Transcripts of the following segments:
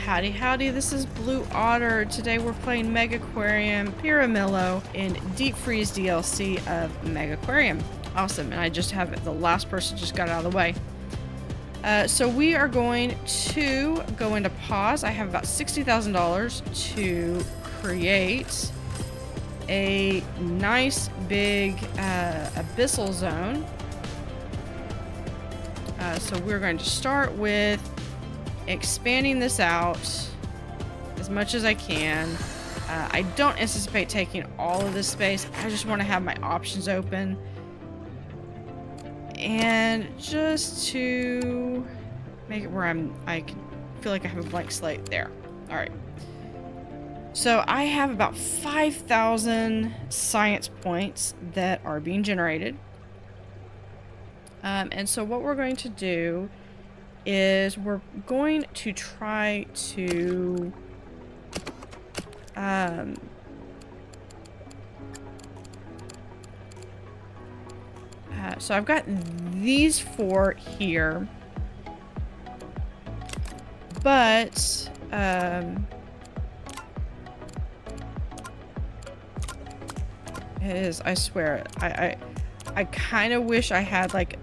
Howdy Howdy, this is Blue Otter. Today we're playing Megaquarium, Piramillo, and Deep Freeze DLC of Megaquarium. Awesome, and I just have it, the last person just got out of the way. So we are going to go into pause. I have about $60,000 to create a nice big abyssal zone. So we're going to start with expanding this out as much as I can. I don't anticipate taking all of this space. I just want to have my options open. And just to make it where I can feel like I have a blank slate there. All right. So I have about 5,000 science points that are being generated. And so what we're going to do is we're going to try to so I've got these four here, but it is, I swear, I kind of wish I had like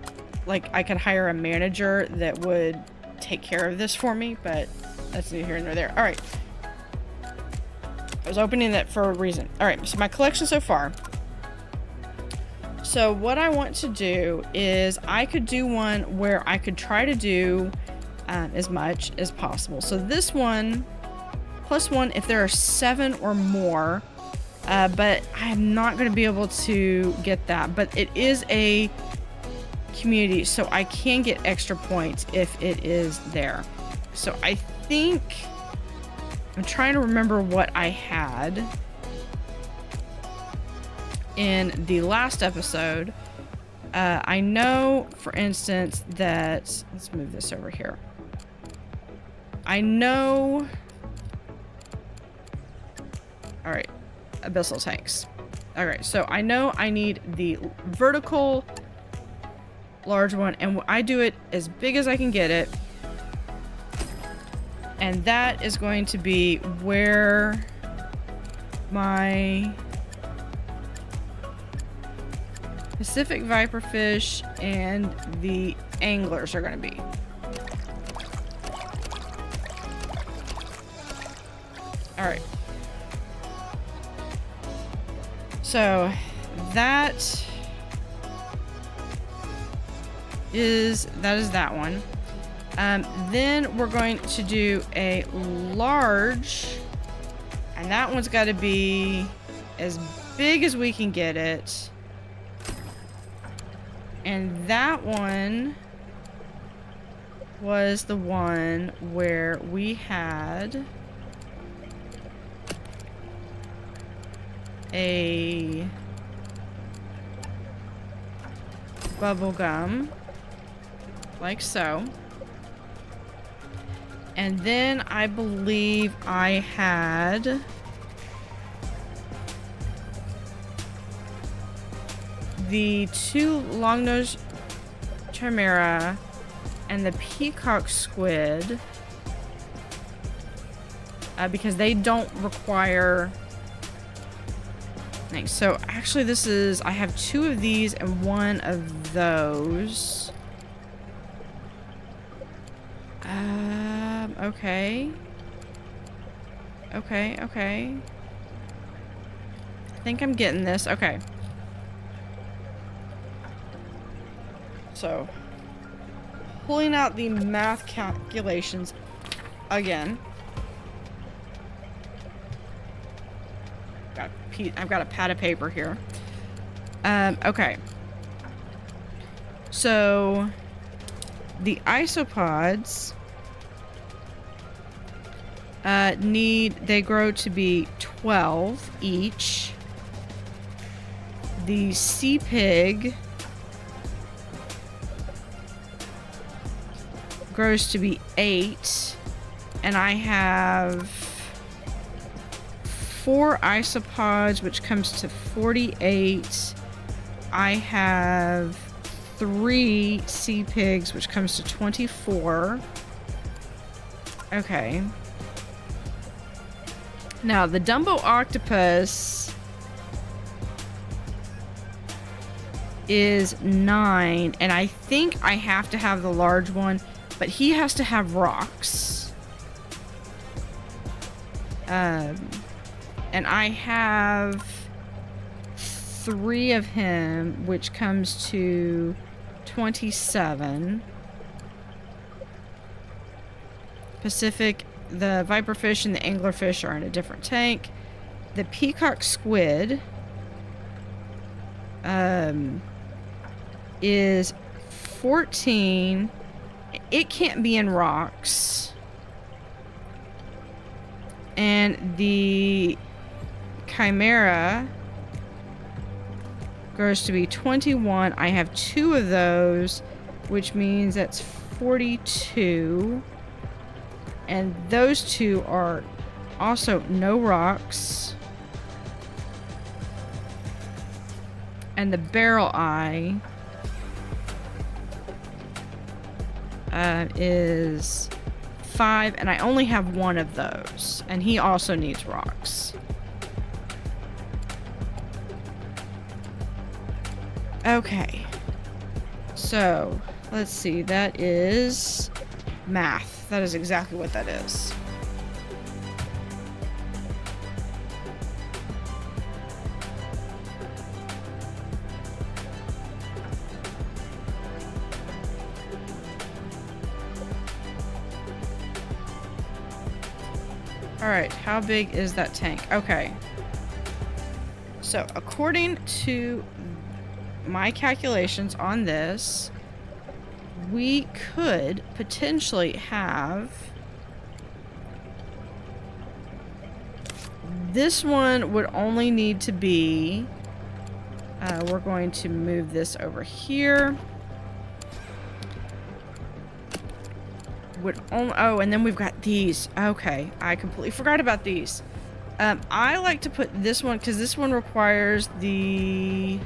I could hire a manager that would take care of this for me, but that's neither here nor there. All right. I was opening that for a reason. All right, so my collection so far. So what I want to do is I could do one where I could try to do as much as possible. So this one, +1 if there are 7 or more, but I'm not going to be able to get that. But it is a community, so I can get extra points if it is there. So I think I'm trying to remember what I had in the last episode. I know, for instance, that let's move this over here. I know. All right, abyssal tanks. All right, so I know I need the vertical large one, and I do it as big as I can get it, and that is going to be where my Pacific viperfish and the anglers are going to be. All right, so that is that one. Then we're going to do a large, and that one's got to be as big as we can get it. And that one was the one where we had a bubble gum, like so. And then I believe I had the 2 long-nosed chimera and the peacock squid, because they don't require things. So actually this is, I have 2 of these and 1 of those. Okay. Okay. I think I'm getting this. Okay. So, pulling out the math calculations again. I've got a pad of paper here. Okay. So, the isopods they grow to be 12 each. The sea pig grows to be 8, and I have 4 isopods, which comes to 48. I have 3 sea pigs, which comes to 24. Okay. Now, the Dumbo octopus is 9, and I think I have to have the large one, but he has to have rocks. And I have 3 of him, which comes to 27. Pacific, the viperfish and the anglerfish are in a different tank. The peacock squid is 14. It can't be in rocks. And the chimera grows to be 21. I have 2 of those, which means that's 42. And those 2 are also no rocks. And the barrel eye is 5, and I only have 1 of those, and he also needs rocks. Okay, so let's see, that is math. That is exactly what that is. Alright, how big is that tank? Okay. So, according to my calculations on this, we could potentially have... This one would only need to be... we're going to move this over here. Oh, and then we've got these. Okay, I completely forgot about these. I like to put this one because this one requires the...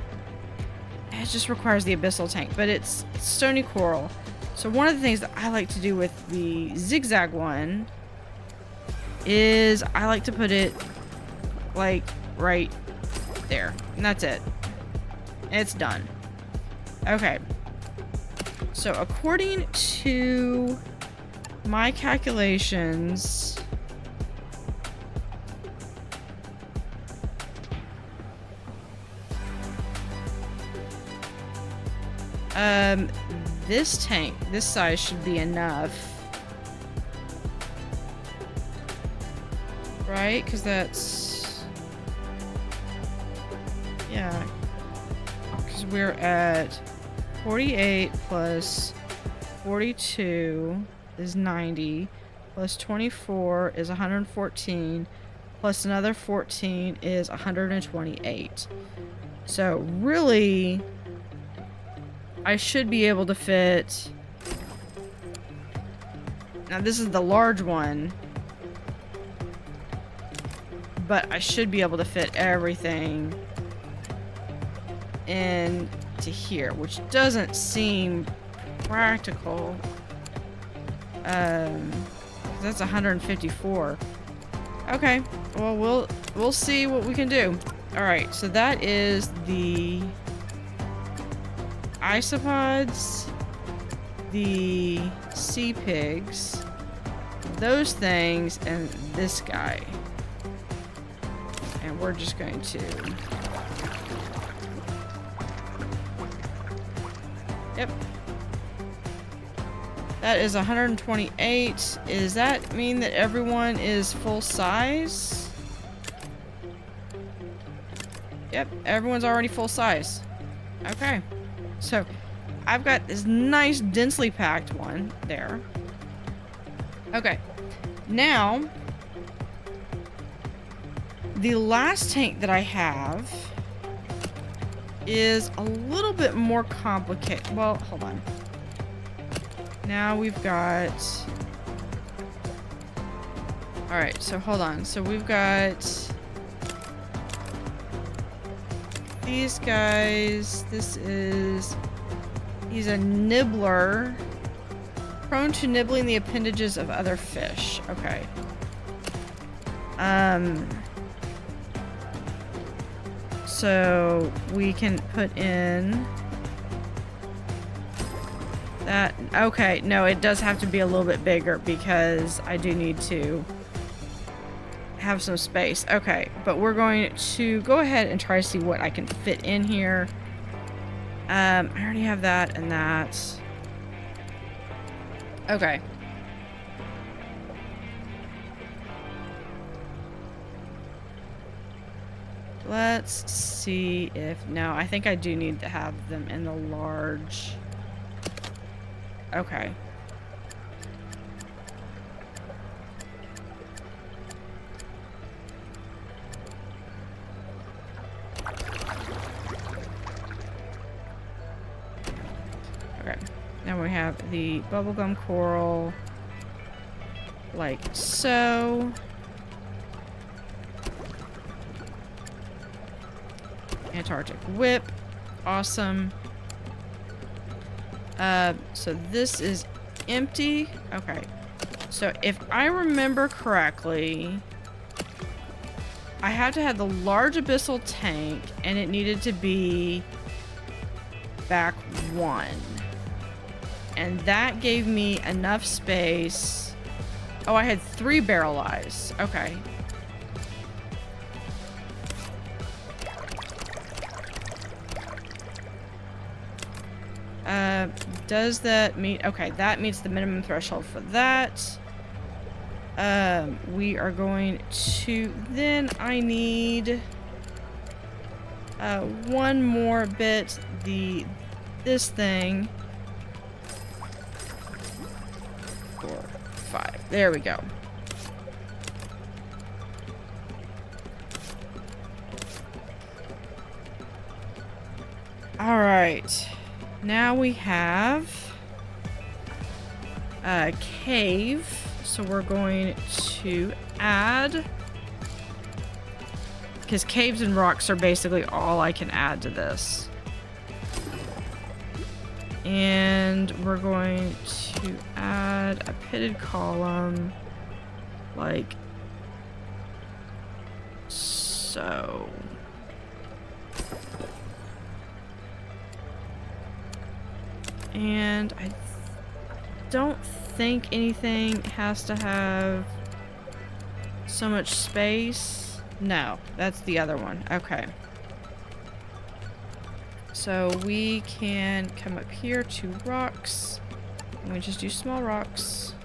It just requires the abyssal tank, but it's stony coral. So one of the things that I like to do with the zigzag one is I like to put it like right there, and that's it. It's done. Okay. So according to my calculations, this tank, this size should be enough, right? Because that's, yeah, because we're at 48 plus 42 is 90, plus 24 is 114, plus another 14 is 128. So really, I should be able to fit... Now this is the large one, but I should be able to fit everything into here, which doesn't seem practical. That's 154. Okay, well we'll see what we can do. All right, so that is the isopods, the sea pigs, those things, and this guy. And we're just going to... Yep. That is 128. Does that mean that everyone is full size? Yep, everyone's already full size. Okay. So, I've got this nice densely packed one there. Okay. Now, the last tank that I have is a little bit more complicated. Well, hold on. Now we've got... Alright, so hold on. So we've got... these guys. This is... He's a nibbler. Prone to nibbling the appendages of other fish. Okay. So we can put in that. Okay, no, it does have to be a little bit bigger because I do need to have some space. Okay, but we're going to go ahead and try to see what I can fit in here. I already have that and that. Okay. Let's see if... No, I think I do need to have them in the large. Okay. Okay. Now we have the bubblegum coral. Like so. Antarctic whip. Awesome. So this is empty. Okay. So if I remember correctly, I had to have the large abyssal tank and it needed to be back 1. And that gave me enough space. Oh, I had 3 barrel eyes. Okay. Does that meet... Okay, that meets the minimum threshold for that. We are going to... Then I need... one more bit. This thing. 4, 5. There we go. All right. Now we have a cave, so we're going to add, because caves and rocks are basically all I can add to this. And we're going to add a pitted column, like so. And I don't think anything has to have so much space. No, that's the other one. Okay. So we can come up here to rocks. And we just do small rocks.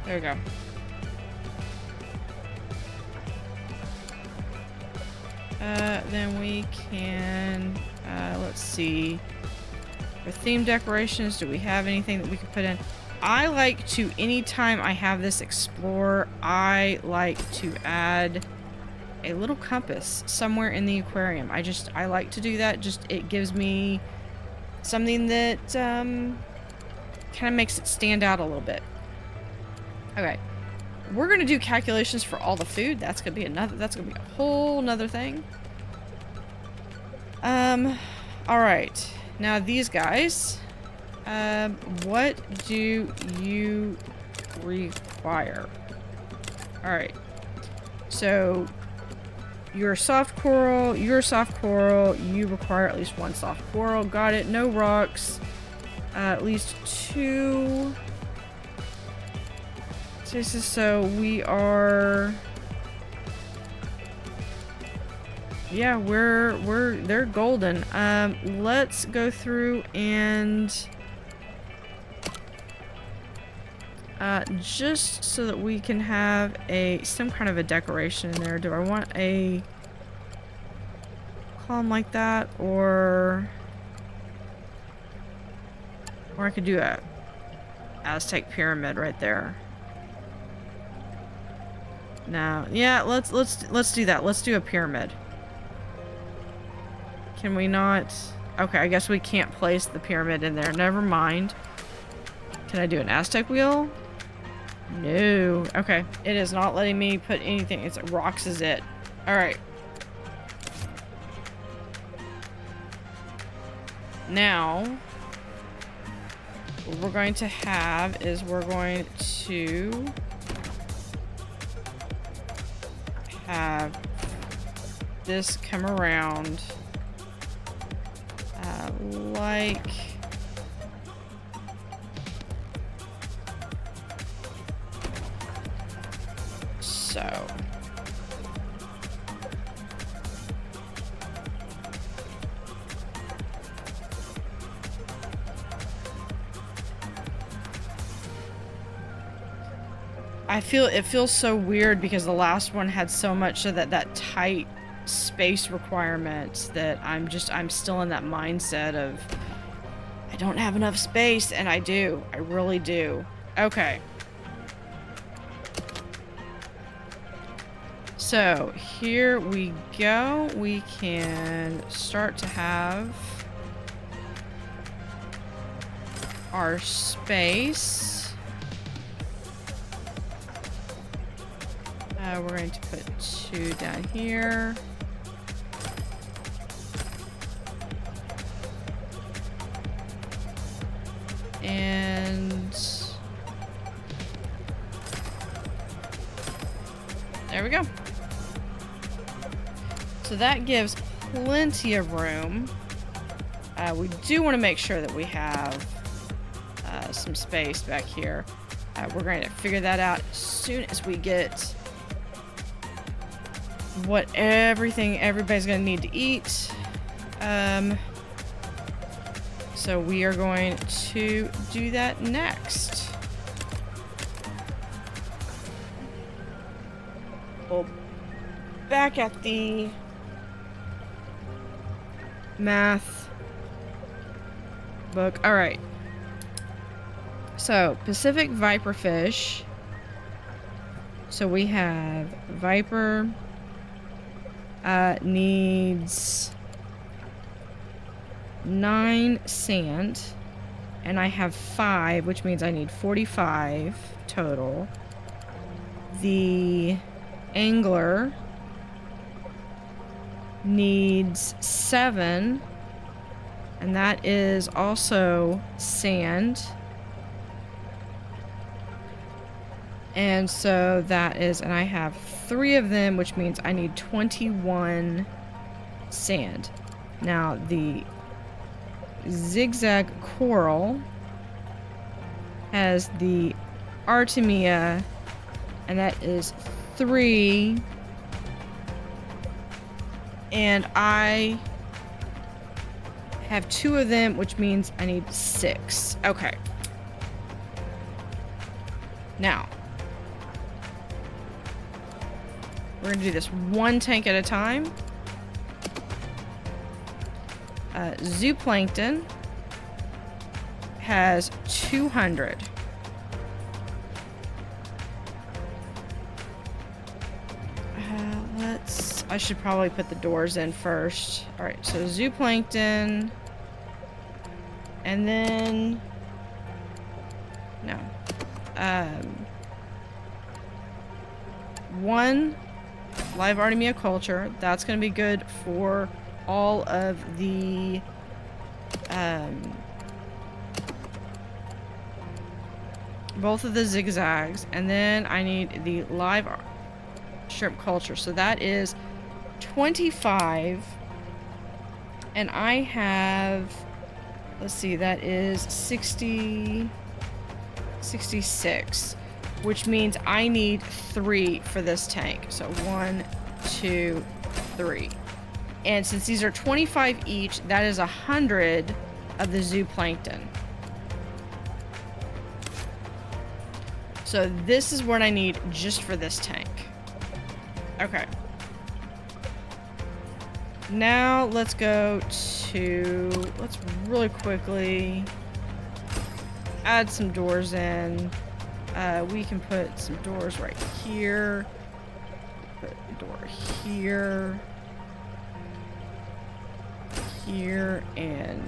There we go. Then we can, let's see, for theme decorations, do we have anything that we can put in? I like to, anytime I have this explorer, I like to add a little compass somewhere in the aquarium. I like to do that. Just, it gives me something that, kind of makes it stand out a little bit. Okay. We're gonna do calculations for all the food. That's gonna be a whole nother thing. Alright. Now these guys, what do you require? Alright. So, you're soft coral, you require at least 1 soft coral. Got it. No rocks. At least 2. So we are... Yeah, they're golden. Let's go through and just so that we can have some kind of a decoration in there. Do I want a column like that, or I could do a Aztec pyramid right there. No, yeah, let's do that. Let's do a pyramid. Can we not? Okay, I guess we can't place the pyramid in there. Never mind. Can I do an Aztec wheel? No. Okay, it is not letting me put anything. It's rocks is it. All right. Now, what we're going to have is we're going to have this come around like so. It feels so weird because the last one had so much of that tight space requirement that I'm still in that mindset of I don't have enough space, and I do. I really do. Okay. So here we go. We can start to have our space. We're going to put 2 down here. And there we go. So that gives plenty of room. We do want to make sure that we have some space back here. We're going to figure that out as soon as we get everybody's going to need to eat. So we are going to do that next. Well, back at the math book. All right. So Pacific viperfish. So we have viper needs 9 sand, and I have 5, which means I need 45 total. The angler needs 7, and that is also sand. And so that is, and I have 3 of them, which means I need 21 sand. Now the zigzag coral has the Artemia, and that is 3. And I have 2 of them, which means I need 6. Okay. Now, we're going to do this 1 tank at a time. Zooplankton has 200. I should probably put the doors in first. Alright, so zooplankton. And then... No. 1 live Artemia culture. That's going to be good for all of the both of the zigzags, and then I need the live shrimp culture. So that is 25, and I have, let's see, that is 66, which means I need 3 for this tank. So 1, 2, 3. And since these are 25 each, that is 100 of the zooplankton. So this is what I need just for this tank. Okay. Now let's go to, let's really quickly add some doors in. We can put some doors right here. Put a door here. Here, and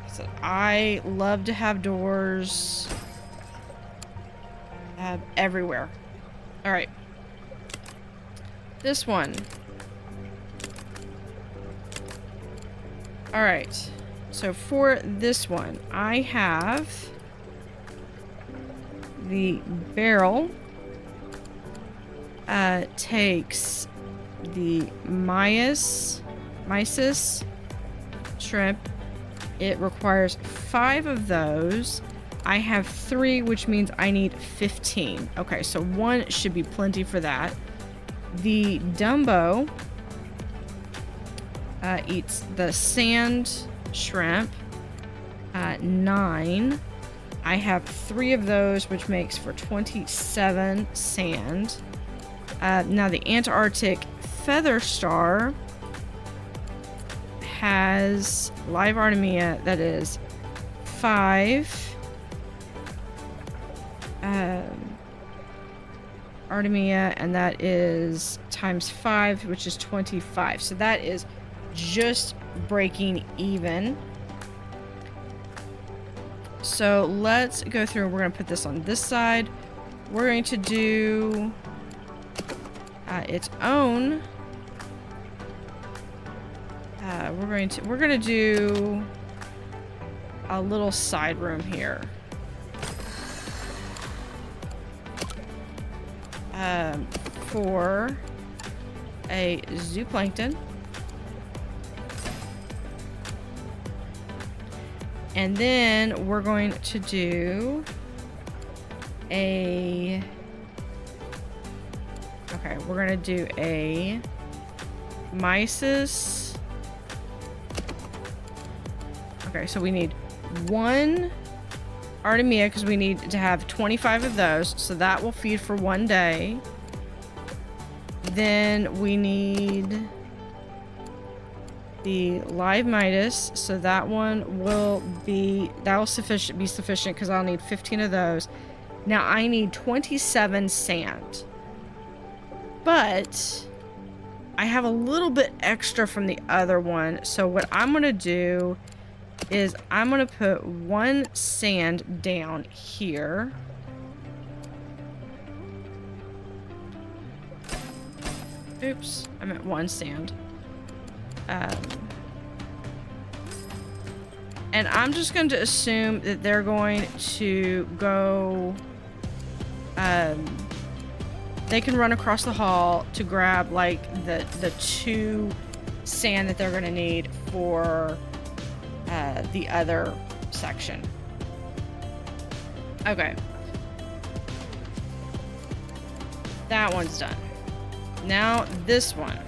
so I love to have doors everywhere. All right, this one All right. So for this one, I have the barrel takes the mysis shrimp. It requires 5 of those. I have 3, which means I need 15. Okay, so 1 should be plenty for that. The Dumbo eats the sand shrimp. 9. I have 3 of those, which makes for 27 sand. Now the Antarctic feather star has live Artemia, that is 5 Artemia, and that is times 5, which is 25. So that is just breaking even. So let's go through. We're going to put this on this side. We're going to do its own. We're going to do a little side room here. For a zooplankton. And then we're going to do a... Okay, we're going to do a mysis. Okay, so we need 1 Artemia because we need to have 25 of those. So that will feed for 1 day. Then we need the live Midas, so that one will be sufficient because I'll need 15 of those. Now I need 27 sand, but I have a little bit extra from the other one. So what I'm gonna do is I'm gonna put 1 sand down here. Oops, I meant 1 sand. And I'm just going to assume that they're going to go... they can run across the hall to grab, like, the 2 sand that they're going to need for the other section. Okay. That one's done. Now, this one.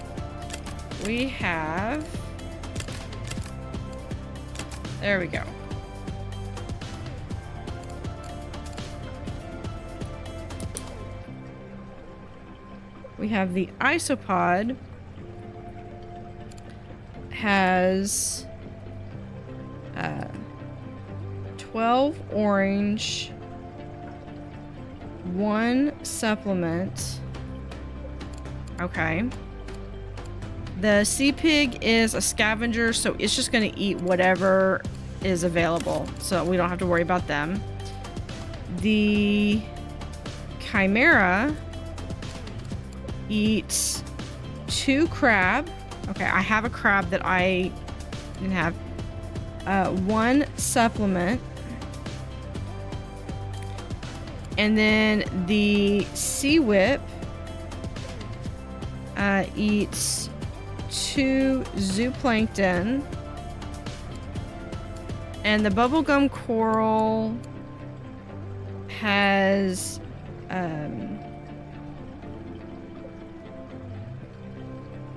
We have... There we go. We have the isopod. Has 12 orange, 1 supplement. Okay. The sea pig is a scavenger, so it's just going to eat whatever is available, so we don't have to worry about them. The chimera eats 2 crab. Okay, I have a crab that I didn't have. 1 supplement. And then the sea whip eats 2 zooplankton, and the bubblegum coral has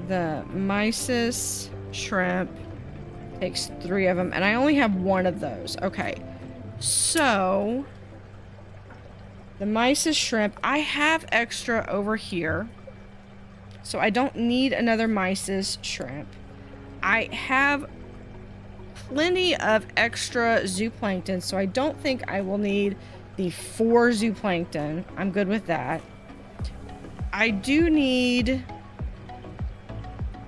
the mysis shrimp takes 3 of them, and I only have 1 of those. Okay, so the mysis shrimp, I have extra over here. So I don't need another mysis shrimp. I have plenty of extra zooplankton, so I don't think I will need the 4 zooplankton. I'm good with that. I do need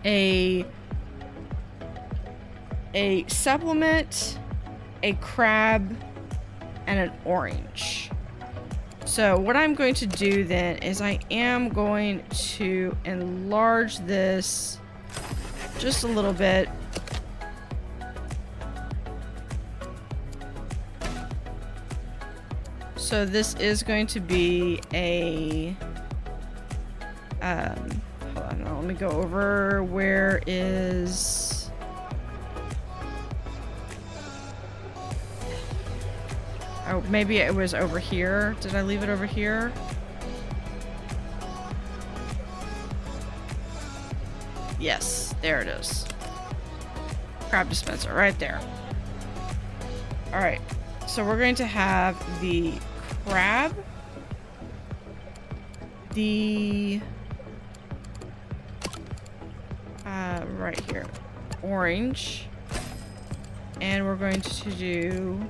a supplement, a crab, and an orange. So what I'm going to do then is I am going to enlarge this just a little bit So this is going to be a, hold on, let me go over where is, oh, maybe it was over here. Did I leave it over here? Yes, there it is. Crab dispenser right there. All right, so we're going to have the crab, the right here, orange, and we're going to do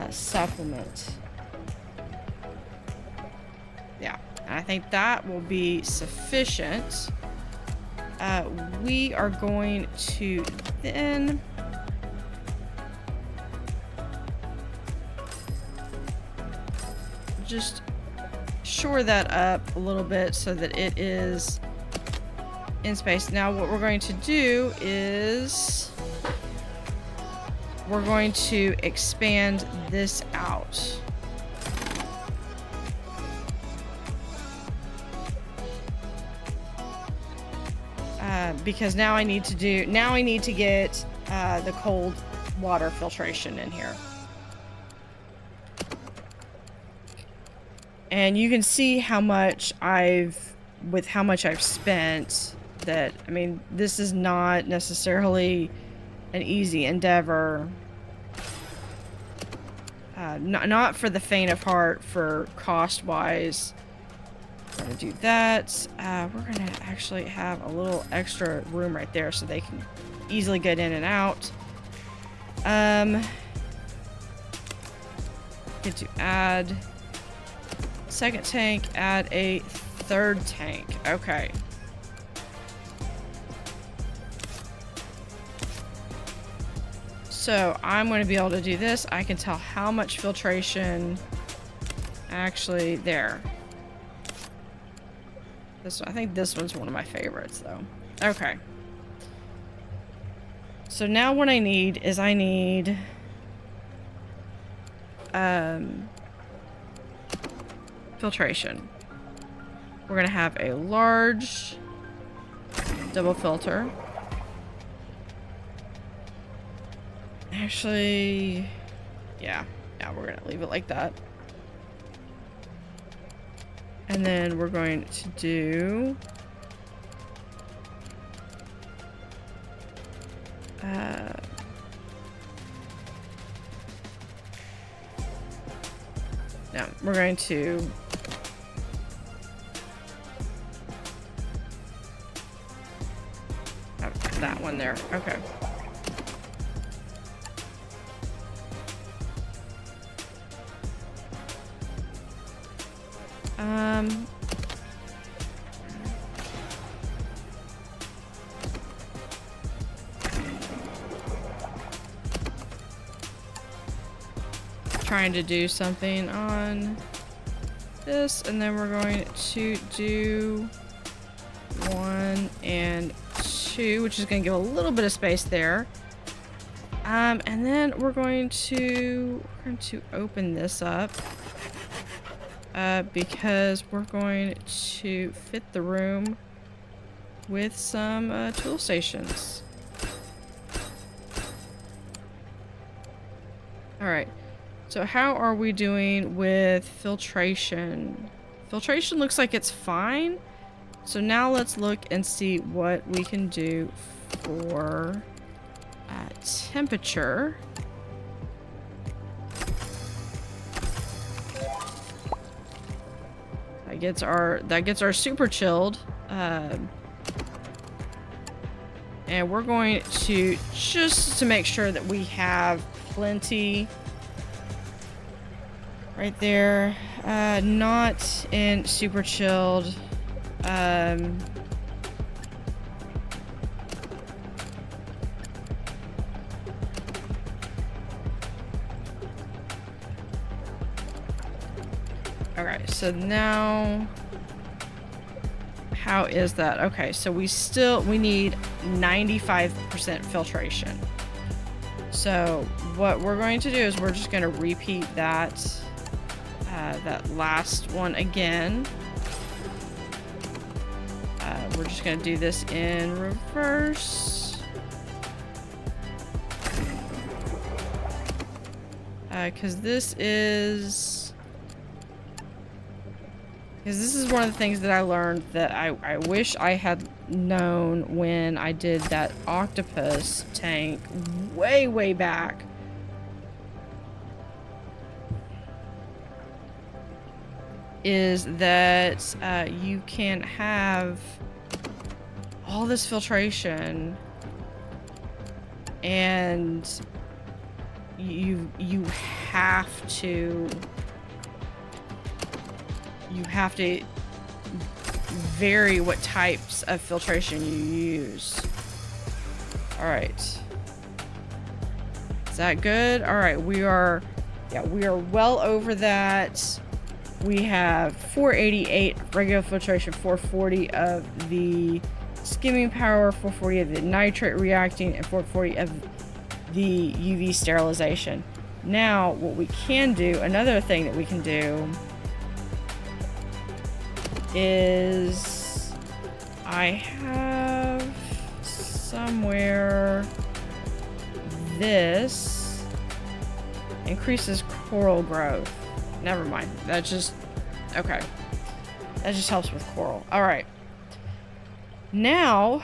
supplement. Yeah, and I think that will be sufficient. We are going to then just shore that up a little bit so that it is in space. Now what we're going to do is we're going to expand this out. Because now I need to get the cold water filtration in here. And you can see how much I've spent. That, I mean, this is not necessarily an easy endeavor. Not for the faint of heart for cost-wise. We're gonna do that. We're gonna actually have a little extra room right there so they can easily get in and out. Get to add second tank, add a third tank. Okay. So I'm going to be able to do this. I can tell how much filtration actually there. This one, I think this one's one of my favorites though. Okay. So now what I need is filtration. We're gonna have a large double filter. Actually, yeah, we're gonna leave it like that. And then we're going to do no, we're going to have that one there. Okay. Trying to do something on this, and then we're going to do 1 and 2, which is going to give a little bit of space there. And then we're going to open this up because we're going to fit the room with some tool stations. All right. So how are we doing with filtration? Filtration looks like it's fine. So now let's look and see what we can do for temperature. That gets our super chilled. And we're going to, just to make sure that we have plenty right there, not in super chilled. Alright, so now how is that? Okay, so we need 95% filtration. So what we're going to do is we're just going to repeat that that last one again. We're just going to do this in reverse. Because this is one of the things that I learned that I wish I had known when I did that octopus tank way back. Is that you can have all this filtration and you have to vary what types of filtration you use. All right, is that good? All right, we are well over that. We have 488 regular filtration, 440 of the skimming power, 440 of the nitrate reacting, and 440 of the UV sterilization. Now, what we can do, another thing that we can do is I have somewhere this increases coral growth. Never mind. That just... okay. That just helps with coral. Alright. Now,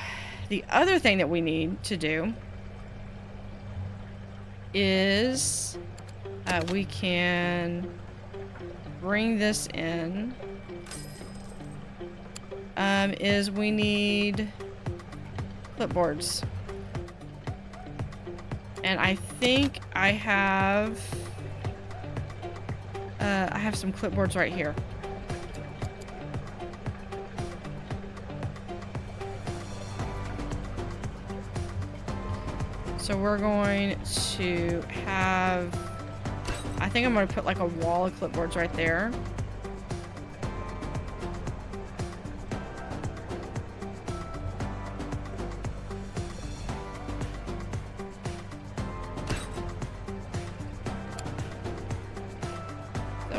the other thing that we need to do is we can bring this in. Is we need clipboards. And I think I have some clipboards right here. So we're going to have, I think I'm going to put like a wall of clipboards right there.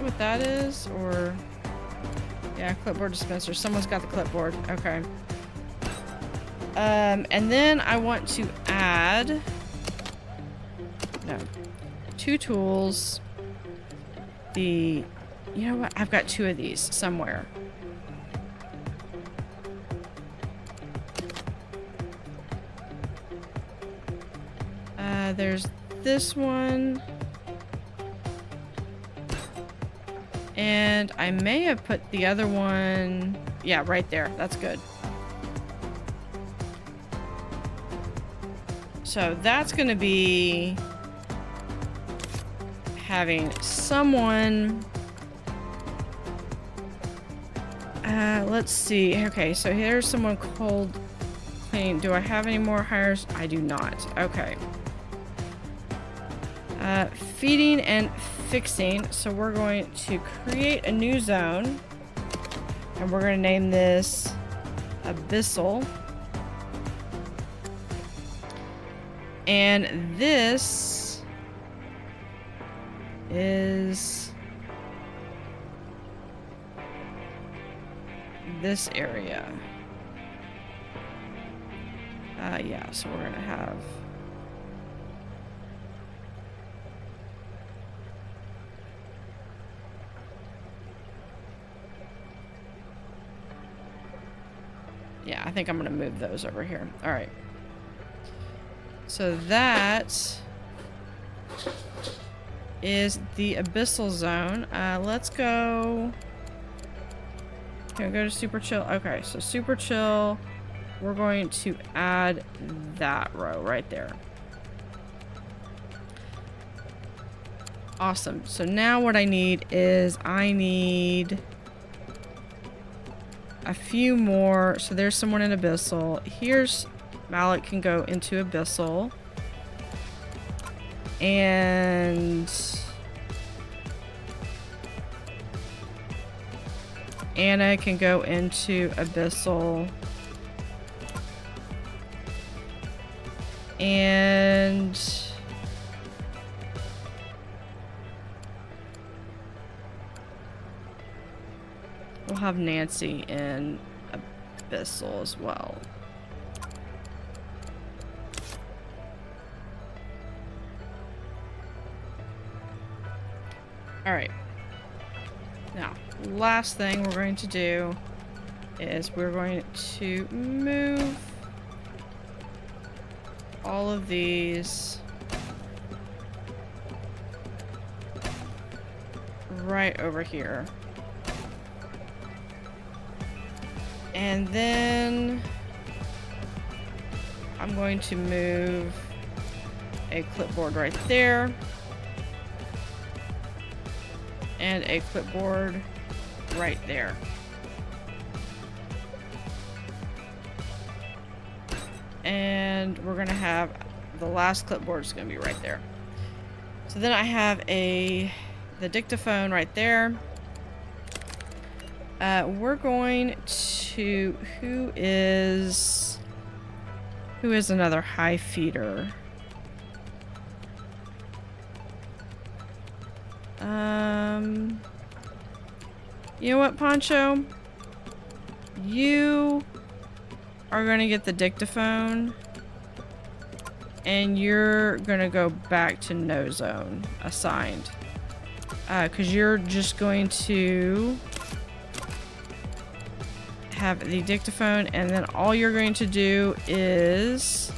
What that is, or yeah, clipboard dispenser. Someone's got the clipboard. Okay. And then I want to add 2 tools. You know what? I've got 2 of these somewhere. There's this one. And I may have put the other one... yeah, right there. That's good. So that's going to be having someone... let's see. Okay, so here's someone cold clean. Do I have any more hires? I do not. Okay. Feeding and fixing. So we're going to create a new zone. And we're going to name this Abyssal. And this is this area. Yeah, so we're going to have... yeah, I think I'm going to move those over here. All right. So that is the Abyssal zone. Let's go... can we go to super chill? Okay, so super chill. We're going to add that row right there. Awesome. So now what I need is I need a few more. So there's someone in Abyssal. Here's Mallet can go into Abyssal. And Anna can go into Abyssal. And have Nancy in Abyssal as well. Alright. Now, last thing we're going to do is we're going to move all of these right over here. And then I'm going to move a clipboard right there. And a clipboard right there. And we're gonna have the last clipboard is gonna be right there. So then I have the dictaphone right there. We're going to who is another high feeder? You know what, Poncho? You are gonna get the dictaphone, and you're gonna go back to no zone assigned, because you're just going to have the dictaphone, and then all you're going to do is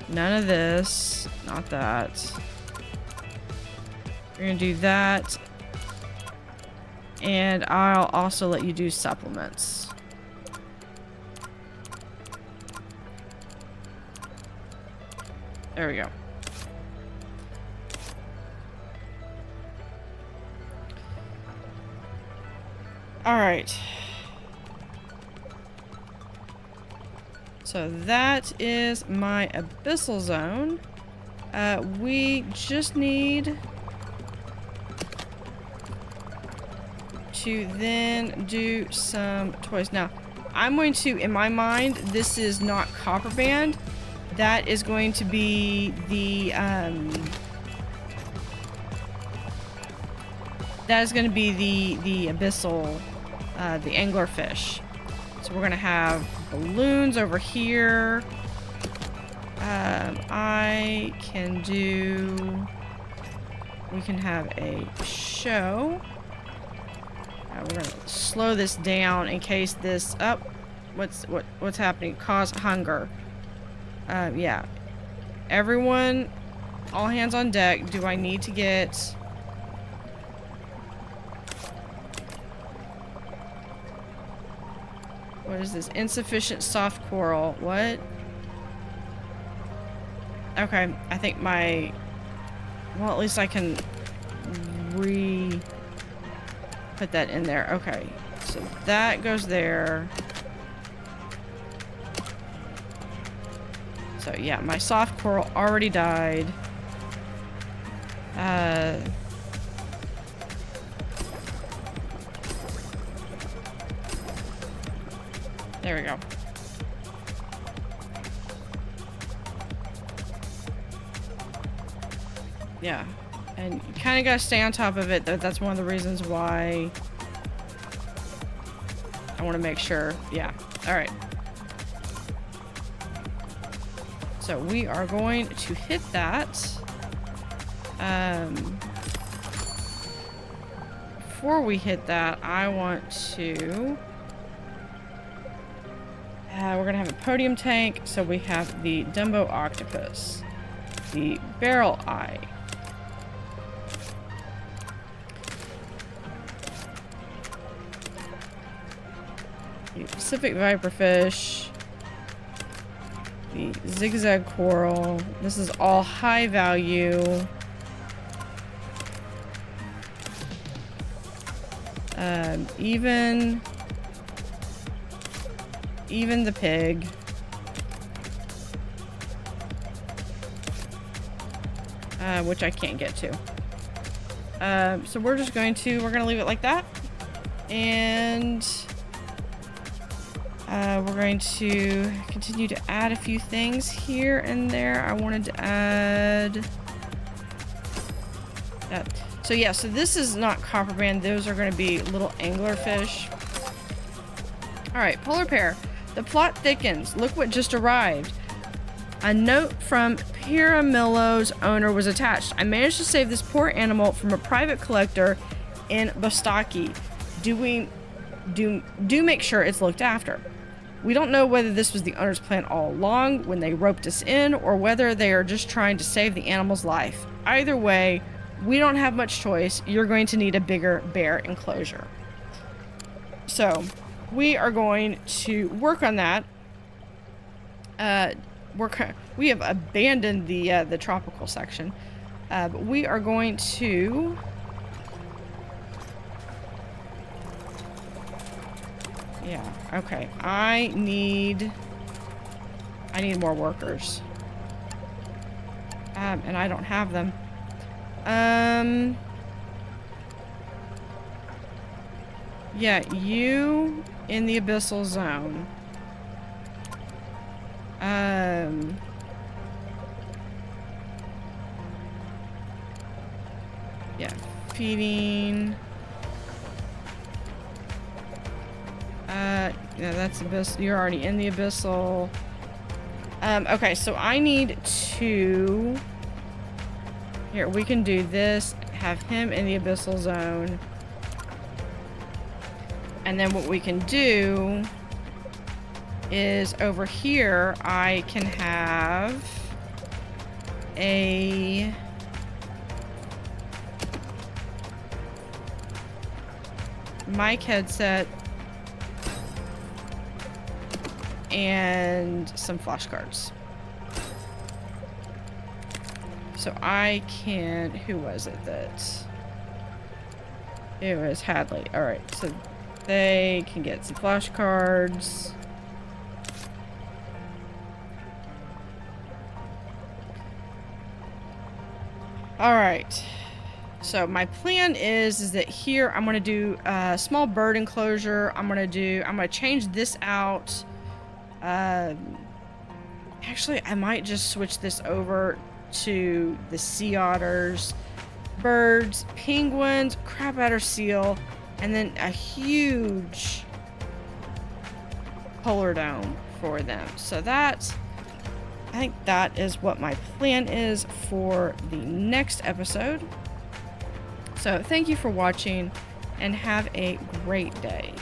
none of this, not that. You're gonna do that, and I'll also let you do supplements. There we go. All right. So that is my Abyssal zone. We just need to then do some toys. Now, I'm going to, in my mind, this is not copper band. That is going to be the Abyssal, the anglerfish. So we're gonna have balloons over here. We can have a show. We're gonna slow this down in case this what's happening? Cause hunger. Yeah. Everyone, all hands on deck. Do I need to get what is this? Insufficient soft coral. What? Okay, I think well, at least I can put that in there. Okay, so that goes there. So yeah, my soft coral already died. There we go. Yeah, and you kind of gotta stay on top of it. That's one of the reasons why I want to make sure. Yeah, all right. So we are going to hit that. Before we hit that, I want to... we're going to have a podium tank. So we have the Dumbo octopus, the barrel eye, the Pacific viperfish, the zigzag coral. This is all high value. Even the pig. Which I can't get to. So we're gonna leave it like that. And we're going to continue to add a few things here and there. I wanted to add that. So yeah, so this is not copper band. Those are going to be little anglerfish. All right, polar bear. The plot thickens. Look what just arrived. A note from Piramillo's owner was attached. I managed to save this poor animal from a private collector in Bostaki. Do make sure it's looked after. We don't know whether this was the owner's plan all along when they roped us in, or whether they are just trying to save the animal's life. Either way, we don't have much choice. You're going to need a bigger bear enclosure. So, we are going to work on that. We have abandoned the tropical section, but we are going to. Yeah. Okay. I need more workers, and I don't have them. Yeah, you in the Abyssal zone. Yeah, feeding. Yeah, that's Abyssal. You're already in the Abyssal. Okay, so I need to... Here, we can do this. Have him in the Abyssal zone. And then what we can do is over here, I can have a... mic headset and some flashcards. So I can... Who was it that... It was Hadley. Alright, so they can get some flashcards. Alright. So my plan is that here I'm going to do a small bird enclosure. I'm going to change this out. Actually, I might just switch this over to the sea otters, birds, penguins, crab adder seal, and then a huge polar dome for them. So I think that is what my plan is for the next episode. So thank you for watching and have a great day.